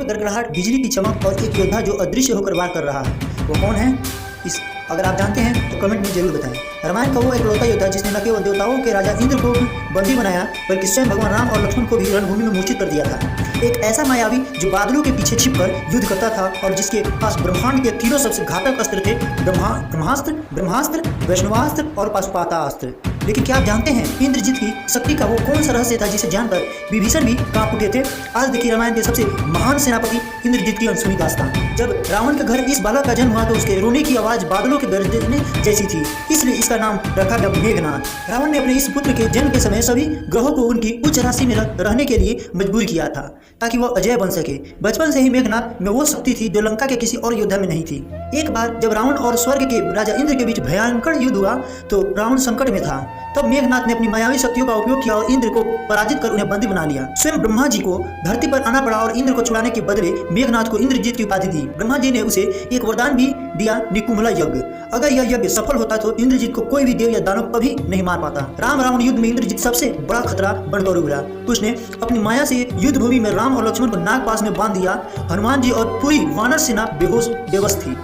में गड़गड़ाहट, बिजली की चमक और एक योद्धा जो अदृश्य होकर वार कर रहा है। वो कौन है? अगर आप जानते हैं तो कमेंट में जरूर बताएं। रामायण का वो एकलौता योद्धा जिसने न केवल देवताओं के राजा इंद्र को बंदी बनाया बल्कि स्वयं भगवान राम और लक्ष्मण को भी रणभूमि में मूर्छित कर दिया था। एक ऐसा मायावी जो बादलों के पीछे छिपकर युद्ध करता था और जिसके पास ब्रह्मांड के तीनों सबसे घातक अस्त्र थे, ब्रह्मास्त्र, वैष्णवास्त्र और पाशुपतास्त्र। लेकिन क्या आप जानते हैं इंद्रजीत की शक्ति का वो कौन सा रहस्य था जिसे जानकर विभीषण भी कांप उठे थे? आज देखिए रामायण के सबसे महान सेनापति इंद्रजीत की अनसुनी दास्तान। जब रावण के घर इस बालक का जन्म हुआ तो उसके रोने की आवाज बादलों के गरजने जैसी थी, इसलिए इसका नाम रखा गया मेघनाथ। रावण ने अपने इस पुत्र के जन्म के समय सभी ग्रहों को उनकी उच्च राशि में रहने के लिए मजबूर किया था ताकि वह अजय बन सके। बचपन से ही मेघनाथ में वो शक्ति थी जो लंका के किसी और योद्धा में नहीं थी। एक बार जब रावण और स्वर्ग के राजा इंद्र के बीच भयंकर युद्ध हुआ तो रावण संकट में था। तब मेघनाथ ने अपनी मायावी शक्तियों का उपयोग किया और इंद्र को पराजित कर उन्हें बंदी बना लिया। स्वयं ब्रह्मा जी को धरती पर आना पड़ा और इंद्र को छुड़ाने के बदले मेघनाथ को इंद्रजीत की उपाधि दी। ब्रह्मा जी ने उसे एक वरदान भी दिया, निकुंभला यज्ञ। अगर यह यज्ञ सफल होता तो इंद्रजीत को कोई भी देव या दानव कभी नहीं मार पाता। राम रावण युद्ध में इंद्रजीत सबसे बड़ा खतरा बनकर उभरा। उसने अपनी माया से युद्ध भूमि में राम और लक्ष्मण को नागपाश में बांध दिया। हनुमान जी और पूरी वानर सेना बेबस थी।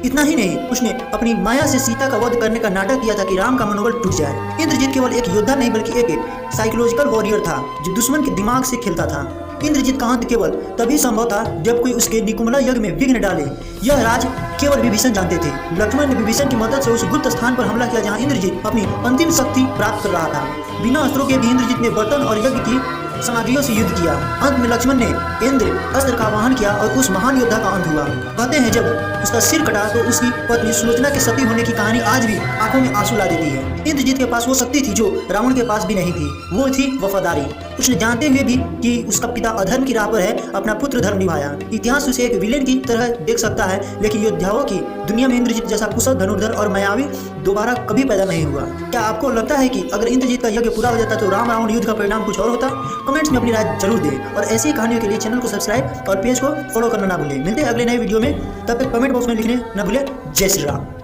इतना ही नहीं, उसने अपनी माया से सीता का वध करने का नाटक किया था कि राम का मनोबल टूट जाए। इंद्रजीत केवल एक योद्धा नहीं बल्कि एक साइकोलॉजिकल वॉरियर था जो दुश्मन के दिमाग से खेलता था। इंद्रजीत का अंत केवल तभी संभव था जब कोई उसके निकुंभला यज्ञ में विघ्न डाले। यह राज केवल विभीषण जानते थे। लक्ष्मण ने विभीषण की मदद से उस गुप्त स्थान पर हमला किया जहां इंद्रजीत अपनी अंतिम शक्ति प्राप्त कर रहा था। बिना अस्त्रों के भी इंद्रजीत ने बर्तन और यज्ञ की सामग्रियों से युद्ध किया। अंत में लक्ष्मण ने इंद्र अस्त्र का वाहन किया और उस महान योद्धा का अंत हुआ। कहते हैं जब उसका सिर कटा तो उसकी पत्नी सुलोचना के सती होने की कहानी आज भी आंखों में आंसू ला देती है। इंद्रजीत के पास वो शक्ति थी जो रावण के पास भी नहीं थी, वो थी वफादारी। उसने जानते हुए भी कि उसका पिता अधर्म की राह पर है, अपना पुत्र धर्म निभाया। इतिहास उसे एक विलेन की तरह देख सकता है, लेकिन योद्धाओं की दुनिया में इंद्रजीत जैसा कुशल धनुर्धर और मायावी दोबारा कभी पैदा नहीं हुआ। क्या आपको लगता है कि अगर इंद्रजीत का यज्ञ पूरा हो जाता तो राम रावण युद्ध का परिणाम कुछ और होता? कमेंट्स में अपनी राय जरूर दें और ऐसी कहानियों के लिए चैनल को सब्सक्राइब और पेज को फॉलो करना ना भूलें। मिलते हैं अगले नए वीडियो में, तब तक कमेंट बॉक्स में लिखने न भूलें। जय श्री राम।